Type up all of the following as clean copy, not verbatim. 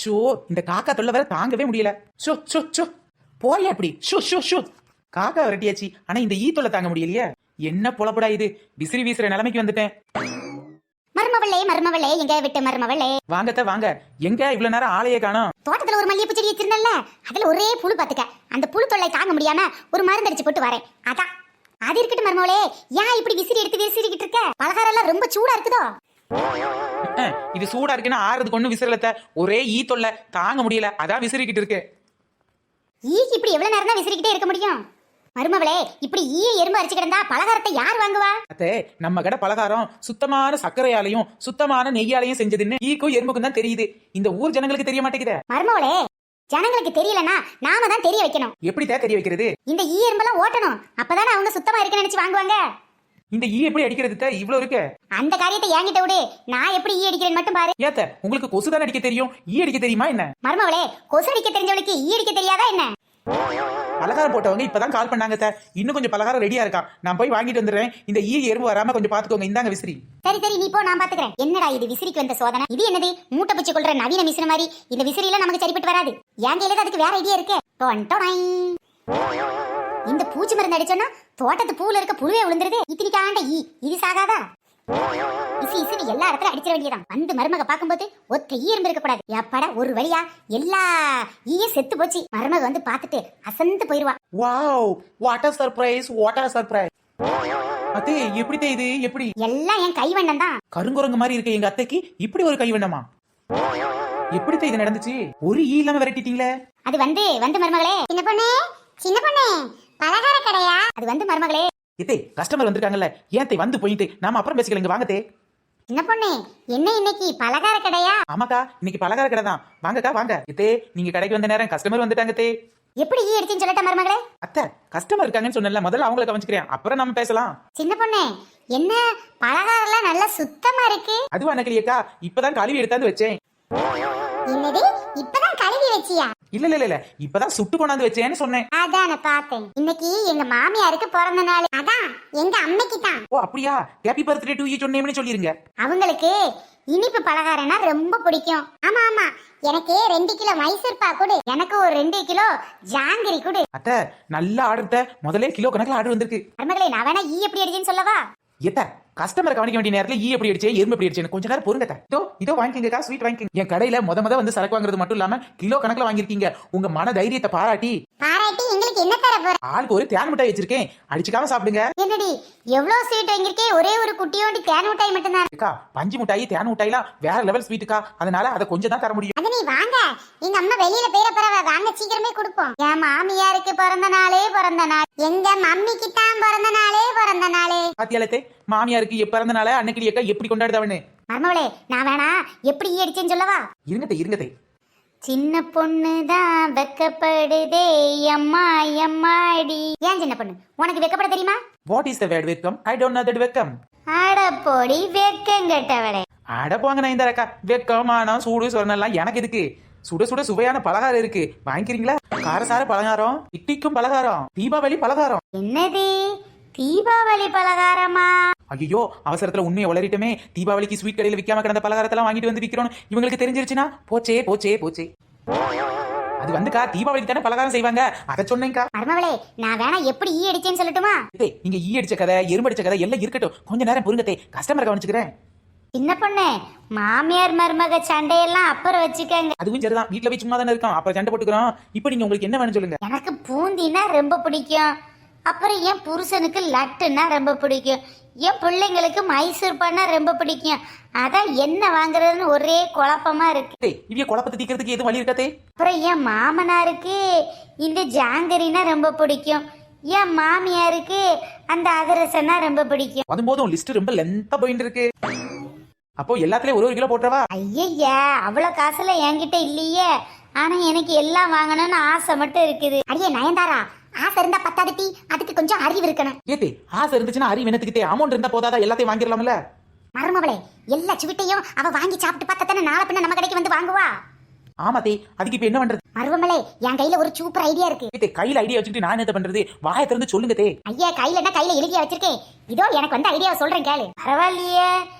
Show இந்த காக்கா தொல்லை வேற தாங்கவே முடியல. ஷோ ஷோ ஷோ போய் அப்படி ஷோ ஷோ ஷோ. காக்கா விரட்டியாச்சு, ஆனா இந்த ஈ தொல்லை தாங்க முடியலையே. என்ன பொழப்படா இது, விசிறி வீசுற நிலைமைக்கு வந்துட்டேன். மருமவளே மருமவளே, எங்க விட்டு மருமவளே. வாங்கத்த வாங்க. எங்க இவ்வளவு நேரம் ஆளையே காணோம்? தோட்டத்துல ஒரு மல்லிகைப்பூ செடி வச்சிருந்தேன்ல, அதுல ஒரே புழு பாத்துக்க. அந்த புழு தொல்லை தாங்க முடியாம ஒரு மருந்து அடிச்சு போட்டு வரேன். அதான் அது இருக்கட்டும் மருமவளே, ஏன் இப்படி விசிறி எடுத்து விசிறிக்கிட்டு இருக்க? பலகாரம் எல்லாம் ரொம்ப சூடா இருக்குதோ? இது சூடா இருக்குன்னா ஆறுறதுக்கு ஒண்ணு விசிறலத்த, ஒரே ஈ தொல்லை தாங்க முடியல, அதான் விசிறிக்கிட்டு இருக்கு. ஈக்கு இப்படி எவ்வளவு நேரம் தான் விசிறிக்கிட்டே இருக்க முடியும்? மருமவளே, இப்படி ஈய எறும்பு அரிச்சு கிடந்தா பலகாரத்தை யார் வாங்குவா? அத்தே, நம்ம கடை பலகாரம் சுத்தமான சர்க்கரையாலையும் சுத்தமான நெய்யாலையும் செஞ்சதுன்னு ஈக்கும் எறும்புக்கும் தான் தெரியுது. இந்த ஊர் ஜனங்களுக்கு தெரிய மாட்டேங்குதே. மருமவளே, ஜனங்களுக்கு தெரியலனா நாம தான் தெரிய வைக்கணும். எப்படிதான் தெரிய வைக்கிறது? இந்த ஈ எறும்பெல்லாம் ஓட்டணும், அப்பதானே அவங்க சுத்தமா இருக்குன்னு நினைச்சு வாங்குவாங்க. இந்த ஈ எப்படி அடிக்கிறது இவ்வளவு இருக்கு? அந்த காரியத்தை என்கிட்ட விடு, நான் எப்படி ஈ அடிக்கிறேன்னு மட்டும் பாரு. ஏத்த, உங்களுக்கு கொசு தானே அடிக்க தெரியும், ஈ அடிக்க தெரியுமா என்ன? மருமவளே, கொசு அடிக்க தெரிஞ்சவளுக்கு ஈ அடிக்க தெரியாதா என்ன? பலகாரம் போட்டவங்க இப்பதான் கால் பண்ணாங்க சார், இன்னும் கொஞ்சம் பலகாரம் ரெடியா இருக்கான், நான் போய் வாங்கிட்டு வந்துடுறேன். இந்த ஈ எறும்பு வராம கொஞ்சம் பாத்துக்கோங்க. இந்தாங்க விசிறி. சரி சரி, நீ போ, நான் பாத்துக்கிறேன். என்னடா இது விசிறிக்கு வந்த சோதனை? இது என்னது, மூட்டை பூச்சி கொள்ற நவீன மிஷின் மாதிரி? இந்த விசிறில நமக்கு சரிப்பட்டு வராது. என் கையில அதுக்கு வேற ஐடியா இருக்கு. இந்த பூச்சி மருந்து அடிச்சோன்னா தோட்டத்து பூல இருக்க புழுவே விழுந்துருது. இத்திரிக்காண்ட ஈ இது சாகாதா? இசி இசின்னு எல்லா இடத்துல அடிச்சிட வேண்டியதான். வந்து மருமக பாக்கும்போது ஒத்த ஈ எறும்பு இருக்க கூடாது. எப்படா ஒரு வழியா எல்லா ஈயும் செத்து போச்சு. மருமக வந்து பாத்துட்டு அசந்து போயிருவா. Wow, what a surprise, what a surprise. அத்தே, எப்படி இது? எப்படி? எல்லாம் என் கைவண்ணம் தான். கருங்குரங்கு மாதிரி இருக்கு எங்க அத்தைக்கு இப்படி ஒரு கைவண்ணமா? எப்படி இது நடந்துச்சு? ஒரு ஈ இல்லாம விரட்டிட்டீங்களே. அது வந்து மருமகளே. சின்ன பொண்ணே பலகார கடையா? அது வந்து மருமகளே. இதே கஸ்டமர் வந்திருக்காங்கல்ல, ஏன் வந்து போயிட்டு நாம அப்புறம் பேசிக்கலாம். இங்க வாங்கத்தே. சின்ன பொண்ணே, என்ன இன்னைக்கு பலகார கடையா? ஆமாக்கா, இன்னைக்கு பலகார கடை தான். வாங்கக்கா வாங்க. இதே நீங்க கடைக்கு வந்த நேரம் கஸ்டமர் வந்துட்டாங்க தே. எப்படி ஈ அடிச்சுன்னு சொல்லட்ட மருமகளே? அத்தை, கஸ்டமர் இருக்காங்கன்னு சொன்னல, முதல்ல அவங்களை கவனிச்சுக்கிறேன், அப்புறம் நம்ம பேசலாம். சின்ன பொண்ணே, என்ன பலகாரம் எல்லாம் நல்லா சுத்தமா இருக்கு? அதுவா நக்கலியக்கா, இப்பதான் கழுவி எடுத்தாந்து வச்சேன். என்னது, இப்பதான் கழுவி வச்சியா? இல்ல, இப்பதான் சுட்டு கொண்டாந்து வச்சேன்னு சொன்னேன். அதான் பார்த்தேன். இன்னைக்கு எங்க மாமியாருக்கு பிறந்த நாள். அதான் எங்க அம்மைக்கு தான். ஓ அப்படியா? ஹேப்பி பர்த்டே டு யூ சொன்னேன்னு சொல்லிருங்க. அவங்களுக்கு இனிப்பு பலகாரம்னா ரொம்ப பிடிக்கும். ஆமா ஆமா, எனக்கு 2 கிலோ மைசூர் பாக்கு கொடு. எனக்கு ஒரு 2 கிலோ ஜாங்கிரி கொடு. அத்தை, நல்ல ஆர்டர். முதல்ல கிலோ கணக்குல ஆர்டர் வந்திருக்கு. மருமகளே, நான் வேணா ஈ எப்படி அடிச்சேன்னு சொல்லவா? ஏத்த, கஸ்டமரை கவனிக்க வேண்டிய நேரத்துல ஈ எப்படி அடிச்சே, எறும்பு எப்படி அடிச்சேன்னு கொஞ்ச நேரம் பொறுங்க. இதோ வாங்கிக்கங்கக்கா, ஸ்வீட் வாங்கிக்கங்க. என் கடையில முத வந்து சரக்கு வாங்குறது மட்டும் இல்லாம கிலோ கணக்குல வாங்கிருக்கீங்க. உங்க மன தைரியத்தை பாராட்டி எங்களுக்கு என்ன தர போற? ஆளுக்கு ஒரு தேன் மிட்டாய் வச்சிருக்கேன், அடிச்சுக்காம சாப்பிடுங்க. என்னடி எவ்வளவு ஸ்வீட் வாங்கிருக்கே? ஒரே ஒரு குட்டியோண்டி தேன் மிட்டாய் மட்டும் தான். அக்கா, பஞ்சு மிட்டாய் தேன் மிட்டாய்லாம் வேற லெவல் ஸ்வீட்டுக்கா, அதனால அதை கொஞ்சம் தான் தர முடியும். அது நீ வாங்க, எங்க அம்மா வெளியில பேர பரவ வாங்க, சீக்கிரமே கொடுப்போம். என் மாமியாருக்கு பிறந்த நாள், எங்க மம்மிக்கு தான் பிறந்த நாளே. பாத்தியாலத்தே, மாமியாருக்கு பிறந்த நாள அன்னைக்கு அக்கா எப்படி கொண்டாடுதவனு. மருமகளே, நான் வேணா எப்படி ஈ அடிச்சேன்னு சொல்லவா? இருங்கதே. சின்ன பொண்ணுதான் வெக்கப்படுதே அம்மாடி. ஏன் சின்ன பொண்ணு, உனக்கு வெக்கப்பட தெரியுமா? வாட் இஸ் த வேர்ட் வெக்கம்? ஐ டோன்ட் நோ தட் வெக்கம். அட போடி வெக்கம் கெட்டவளே. அட போங்க நான் இந்த அக்கா, வெக்கம் ஆனா சூடு சொன்னெல்லாம் எனக்கு எதுக்கு? சுட சுவையான பலகாரம் இருக்கு, வாங்கிக்கிறீங்களா? காரசார பலகாரம், இட்டிக்கும் பலகாரம், தீபாவளி பலகாரம். என்னது, தீபாவளி பலகாரமா? ஐயோ, அவசரத்துல உண்மையை வளரிட்டுமே. தீபாவளிக்கு ஸ்வீட் கடையில விற்காம கிடந்த பலகாரத்தெல்லாம் வாங்கிட்டு வந்து விற்கிறோம். இவங்களுக்கு தெரிஞ்சிருச்சுன்னா போச்சே. அது வந்துக்கா, தீபாவளிக்கு தானே பலகாரம் செய்வாங்க, அதை சொன்னேங்கா. மருமகளே, நான் வேணா எப்படி ஈ அடிச்சேன்னு சொல்லட்டுமா? நீங்க ஈ அடிச்ச கதை, எறும்பு அடிச்ச கதை எல்லாம் இருக்கட்டும், கொஞ்ச நேரம் பொறுங்கத்தே, கஸ்டமரை கவனிச்சுக்கிறேன். சின்ன பொண்ணு, மாமியார் மருமக சண்டையெல்லாம் அப்புறம் வச்சுக்கங்க. அதுவும் சரிதான், வீட்டுல போய் சும்மா தானே இருக்கோம், அப்புறம் சண்டை போட்டுக்கிறோம். இப்ப நீங்க உங்களுக்கு என்ன வேணும் சொல்லுங்க. எனக்கு பூந்தினா ரொம்ப பிடிக்கும். அப்புறம் என் புருஷனுக்கு லட்டுன்னா ரொம்ப பிடிக்கும். என் பிள்ளைங்களுக்கு மைசூர் பான்னா ரொம்ப பிடிக்கும். அதான் என்ன வாங்குறதுன்னு ஒரே குழப்பமா இருக்கு. இவங்க குழப்பத்தை தீக்கிறதுக்கு எதுவும் வழி இருக்காதே? அப்புறம் என் மாமனாருக்கு இந்த ஜாங்கரினா ரொம்ப பிடிக்கும். என் மாமியாருக்கு அந்த அதிரசம்னா ரொம்ப பிடிக்கும். அதும்போதும் லிஸ்ட் ரொம்ப லென்த்தா போயிட்டு இருக்கு. அப்போ எல்லாத்துலயும் ஒரு கிலோ போட்டுறவா? ஐயா, அவ்வளவு காசுல என்கிட்ட இல்லையே. ஆனா எனக்கு எல்லாம் வாங்கணும்னு ஆசை மட்டும் இருக்குது. அடியே நயன்தாரா, ஆசை இருந்தா பத்தாதுட்டி, அதுக்கு கொஞ்சம் அறிவு இருக்கணும். ஏத்தே, ஆசை இருந்துச்சுன்னா அறிவு என்னத்துக்கிட்டே? அமௌண்ட் இருந்தா போதாதா எல்லாத்தையும் வாங்கிடலாம்ல? மருமவளே, எல்லா சுவிட்டையும் அவ வாங்கி சாப்பிட்டு பார்த்தானே நாளை பின்ன நம்ம கடைக்கு வந்து வாங்குவா. ஆமாதே, அதுக்கு இப்ப என்ன பண்றது? மருமவளே, என் கையில ஒரு சூப்பர் ஐடியா இருக்கு. ஏத்தே, கையில ஐடியா வச்சுட்டு நான் என்ன பண்றது? வாயை திறந்து சொல்லுங்க தே. ஐயா, கையில எழுதியா வச்சிருக்கேன். இதோ எனக்கு வந்து ஐடியா சொல்றேன் கேளு. பரவாயில்லையே,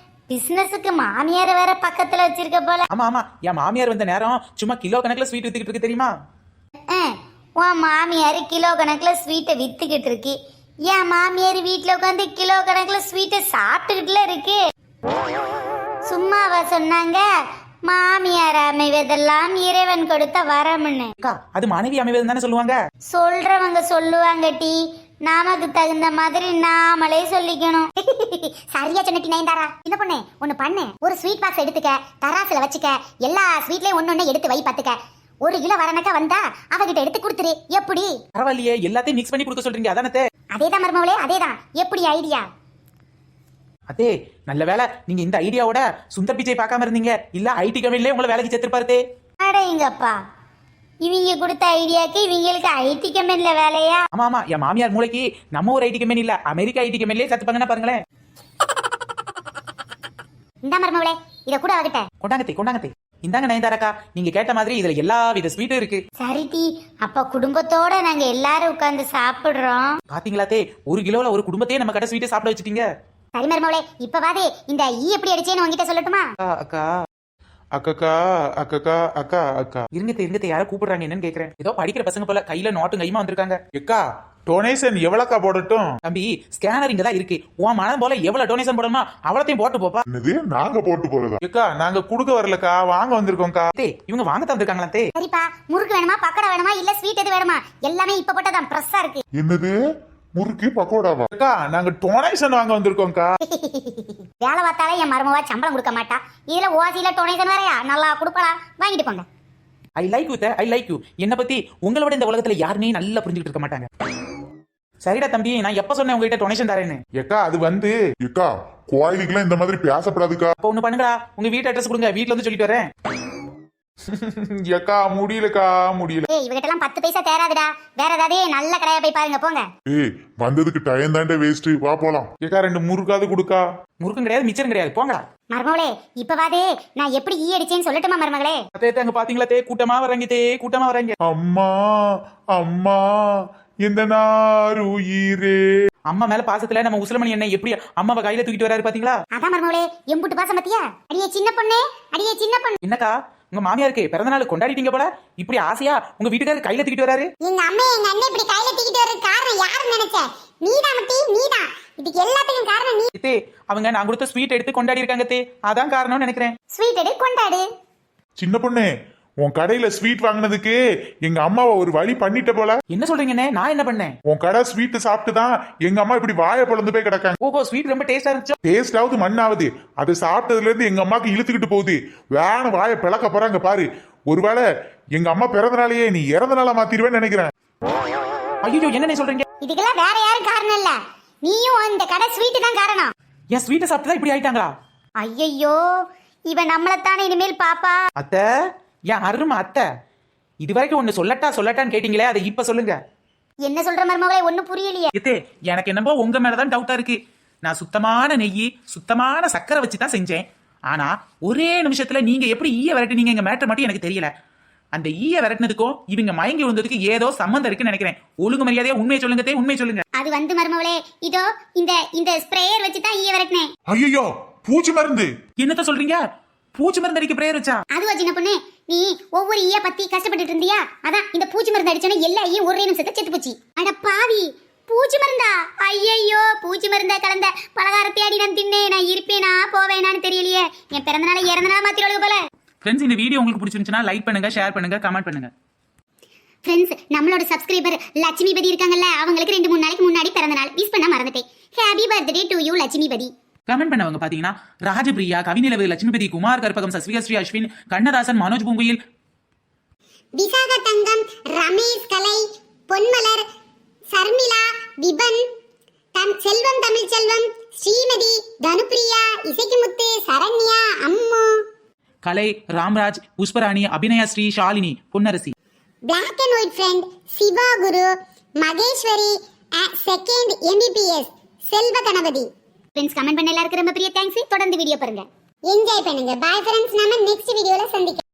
பிசினஸுக்கு மாமியார் வேற பக்கத்துல வச்சிருக்க போல. ஆமா ஆமா, என் மாமியார் வந்த நேரம் சும்மா கிலோ கணக்குல ஸ்வீட் வித்துக்கிட்டு இருக்கு தெரியுமா? உன் மாமியார் கிலோ கணக்குல ஸ்வீட்டை வித்துக்கிட்டு இருக்கு, என் மாமியார் வீட்டுல உட்காந்து கிலோ கணக்குல ஸ்வீட்டை சாப்பிட்டுக்கிட்டுல இருக்கு. சும்மாவா சொன்னாங்க மாமியார் அமைவதெல்லாம் இறைவன் கொடுத்த வரம்னு? அக்கா, அது மனைவி அமைவது தானே சொல்லுவாங்க. சொல்றவங்க சொல்லுவாங்க டி, நமக்கு தகுந்த மாதிரி நாமளே சொல்லிக்கணும். சரியா சொன்னி நயன்தாரா. என்ன பொண்ணு ஒண்ணு பண்ணு, ஒரு ஸ்வீட் பாக்ஸ் எடுத்துக்க, தராசுல வச்சுக்க, எல்லா ஸ்வீட்லயும் ஒண்ணு எடுத்து வை பாத்துக்க. 1 கிலோ வரனக்கா வந்தா அவகிட்ட எடுத்து கொடுத்துரு. எப்படி? பரவாயில்லையே, எல்லாத்தையும் மிக்ஸ் பண்ணி கொடுக்க சொல்றீங்க அதானே? அதேதான் மருமவளே, அதேதான். எப்படி ஐடியா? அதே நல்ல வேலை, நீங்க இந்த ஐடியாவோட சுந்தர் பிச்சை பார்க்காம இருந்தீங்க, இல்ல ஐடி கம்பெனிலே உங்களை வேலைக்கு சேர்த்திருப்பாரு. அடேங்கப்பா, இவங்க கொடுத்த ஐடியாக்கு இவங்களுக்கு ஐடி கம்பெனில வேலையா? ஆமா ஆமா, என் மாமியார் மூளைக்கு நம்ம ஒரு ஐடி கம்பெனி இல்ல, அமெரிக்கா ஐடி கம்பெனிலே சேர்த்துப்பாங்கன்னா பாருங்களேன். இந்த மருமவளே, இத கூட அவகிட்ட கொண்டாங்கத்தே. இந்தாங்க நயன்தாராக்கா, நீங்க கேட்ட மாதிரி இதுல எல்லா வித ஸ்வீட்டும் இருக்கு. சரி டி, அப்ப குடும்பத்தோட நாங்க எல்லாரும் உட்கார்ந்து சாப்பிடுறோம். பாத்தீங்களா தே, 1 கிலோல ஒரு குடும்பத்தையே நம்ம கடை ஸ்வீட்டை சாப்பிட வச்சுட்டீங்க. சரி மருமவளே, இப்ப வாதே இந்த ஈ எப்படி அடிச்சேன்னு உங்ககிட்ட சொல்லட்டுமா? அக்கா அக்கா அக்கா அக்கா அக்கா இருங்கத்தே யார கூப்பிடுறாங்க என்னன்னு கேக்குறேன். ஏதோ படிக்கிற பசங்க போல கையில நோட்டும் கையுமா வந்திருக்காங்க. எக்கா டொனேஷன் எவ்வளோக்கா போடட்டும்? தம்பி, ஸ்கேனர் இங்க தான் இருக்கு, உன் மனம் போல எவ்வளவு டொனேஷன் போடணுமா அவ்வளத்தையும் போட்டு போப்பா. என்னது, நாங்க போட்டு போறதா? எக்கா நாங்க குடுக்க வரலக்கா, வாங்க வந்திருக்கோம்க்கா. தே, இவங்க வாங்க தான் வந்திருக்காங்களா தே? சரிப்பா, முறுக்கு வேணுமா, பக்கடா வேணுமா, இல்ல ஸ்வீட் எது வேணுமா? எல்லாமே இப்ப போட்டதான் ஃப்ரெஷ்ஷா இருக்கு. என்னது, முறுக்கு பக்கோடாவா? அக்கா நாங்க டொனேஷன் வாங்க வந்திருக்கோம்க்கா. வேலை பார்த்தாலே என் மருமவா சம்பளம் கொடுக்க மாட்டா, இதுல ஓசியில டொனேஷன் வேறையா? நல்லா கொடுப்படா, வாங்கிட்டு போங்க. I like you, I like you. என்ன பத்தி உங்களை விட இந்த உலகத்துல யாருமே நல்லா புரிஞ்சுக்கிட்டு இருக்க மாட்டாங்க. சரிடா தம்பி, நான் எப்ப சொன்னேன் உங்ககிட்ட டொனேஷன் தரேன்னு? எக்கா அது வந்து எக்கா கோயிலுக்குலாம் இந்த மாதிரி பேசப்படாதுக்கா. அப்ப ஒண்ணு பண்ணுங்கடா, உங்க வீட்டு அட்ரஸ் கொடுங்க, வீட்டுல வந்து சொல்லிட்டு வரேன். எக்கா முடியலக்கா, முடியல. ஏய், இவகிட்ட எல்லாம் 10 பைசா தேராதுடா, வேற ஏதாவது நல்ல கடையா போய் பாருங்க போங்க. ஏய், வந்ததுக்கு டைம் தாண்டே வேஸ்ட், வா போலாம். எக்கா 2 முறுக்காது கொடுக்கா. முறுக்கும் கிடையாது, மிச்சரும் கிடையாது, போங்கடா. மருமகளே, இப்ப வாதே நான் எப்படி ஈ அடிச்சேன்னு சொல்லட்டுமா மருமகளே? அதே அங்க பாத்தீங்களா தே, கூட்டமா வராங்க தே, கூட்டமா வராங்க. அம்மா அம்மா இந்த நாருயிரே. அம்மா மேல பாசத்துல நம்ம உசிலமணி என்ன எப்படி அம்மாவை கையில தூக்கிட்டு வராரு பாத்தீங்களா? அதான் மருமகளே, எம்புட்டு பாசம் பத்தியா? அடியே சின்ன பொண்ணே, அடியே சின்ன பொண்ணு. என்னக்கா, உங்க மாமியாருக்கு பிறந்த நாள் கொண்டாடிட்டீங்க போல, இப்படி ஆசையா உங்க வீட்டுக்காரர் கையில தூக்கிட்டு வராரு? எங்க அம்மா எங்க அண்ணன் இப்படி கையில தூக்கிட்டு வர காரணம் யாருன்னு நினைச்ச? நீதான் மட்டி, நீதான். இதுக்கு எல்லாத்துக்கும் காரணம் நீ. தே, அவங்க நான் கொடுத்த ஸ்வீட் எடுத்து கொண்டாடி இருக்காங்க தே, அதான் காரணம்னு நினைக்கிறேன். ஸ்வீட் எடு, கொண்டாடு. சின்ன பொண்ணு, உன் கடையில ஸ்வீட் வாங்கினதுக்கு எங்க அம்மாவை ஒரு வழி பண்ணிட்ட போல. என்ன சொல்றீங்கண்ணே? நான் என்ன பண்ணேன்? உன் கடை ஸ்வீட் சாப்பிட்டு தான் எங்க அம்மா இப்படி வாயை பொழந்து போய் கிடக்காங்க. ஓஹோ, ஸ்வீட் ரொம்ப டேஸ்டா இருந்துச்சு. டேஸ்டாவது மண்ணாவது, அது சாப்பிட்டதுல இருந்து எங்க அம்மாக்கு இழுத்துக்கிட்டு போகுது. வேண வாயை பிளக்க போறாங்க பாரு. ஒருவேளை எங்க அம்மா பிறந்த நாளையே நீ இறந்த நாளா மாத்திருவேன்னு நினைக்கிறேன். ஐயோ, என்ன சொல்றீங்க? இதுக்கெல்லாம் வேற யாரும் காரணம் இல்ல, நீயும் இந்த கடை ஸ்வீட் தான் காரணம். என் ஸ்வீட்டை சாப்பிட்டு தான் இப்படி ஆயிட்டாங்களா? ஐயோ, இவன் நம்மளத்தானே இனிமேல் பாப்பா. அத்தை, என் அருமை அத்தை, இதுவரைக்கும் ஒண்ணு சொல்லட்டான்னு கேட்டீங்களே, அதை இப்ப சொல்லுங்க. என்ன சொல்ற மருமகளே, ஒண்ணும் புரியலையே. எத்தே, எனக்கு என்னமோ உங்க மேலதான் டவுட்டா இருக்கு. நான் சுத்தமான நெய், சுத்தமான சக்கரை வச்சு தான் செஞ்சேன். ஆனா ஒரே நிமிஷத்துல நீங்க எப்படி ஈய விரட்டினீங்க, எங்க மேட்டர் மட்டும் எனக்கு தெரியல. அந்த ஈய விரட்டினதுக்கும் இவங்க மயங்கி விழுந்ததுக்கு ஏதோ சம்பந்தம் இருக்குன்னு நினைக்கிறேன். ஒழுங்கு மரியாதையா உண்மையை சொல்லுங்க தே, உண்மையை சொல்லுங்க. அது வந்து மருமகளே, இதோ இந்த ஸ்ப்ரேயர் வச்சு தான் ஈய விரட்டினேன். ஐயோ, பூச்சி மருந்து. என்னத்த சொல்றீங்க? பூச்சி மருந்து அடிக்க பிரேயர் வச்சா? அதுவா சின்ன பொண்ணு, நீ ஒவ்வொரு ஈய பத்தி கஷ்டப்பட்டு இருந்தியா, அதான் இந்த பூச்சி மருந்து அடிச்சோன்னா எல்லா ஈயும் ஒரே நிமிஷத்தை செத்து போச்சு. அட பாவி, பூச்சி மருந்தா? ஐயோ, பூச்சி மருந்தா கலந்த பலகாரத்தை அடி நான் தின்னேன். நான் இருப்பேனா போவேனான்னு தெரியலையே. என் பிறந்த நாளை இறந்த நாள் மாத்திரோளுக்கு போல. ஃப்ரெண்ட்ஸ், இந்த வீடியோ உங்களுக்கு பிடிச்சிருந்துச்சுன்னா லைக் பண்ணுங்க, ஷேர் பண்ணுங்க, கமெண்ட் பண்ணுங்க. ஃப்ரெண்ட்ஸ், நம்மளோட சப்ஸ்கிரைபர் லட்சுமிபதி இருக்காங்கல்ல, அவங்களுக்கு 2-3 நாளைக்கு முன்னாடி பிறந்த நாள். விஷ் பண்ண மறந்துட்டேன். Happy birthday to you Lakshmipathi. Comment பண்ணவங்க பாத்தீங்கன்னா Rajapriya, Kavinilavu, Lakshmipathi, Kumar Karpagam, சஸ்விகஸ்ரீ, Ashwin, Kannadasan, Manoj Poonguyil, Visaka Thangam, Ramesh Kalai, Ponmalar, Sharmila, Vipan, Selvam, Tamil Selvam, Srimathi, Dhanupriya, Isaikumuthu, Saranya, Ammu, Kalai, Ramraj, Pushparani, Abhinaya Sri, Shalini, Ponnarasi, black and white friend, Siva Guru, Maheswari, second MBBS, Selva Ganapathi. Friends, comment பண்ண எல்லாருக்கும் ரொம்ப பெரிய தேங்க்ஸ். தொடர்ந்து வீடியோ பாருங்க, என்ஜாய் பண்ணுங்க. பை ஃப்ரெண்ட்ஸ், நாம நெக்ஸ்ட் வீடியோல சந்திக்கலாம்.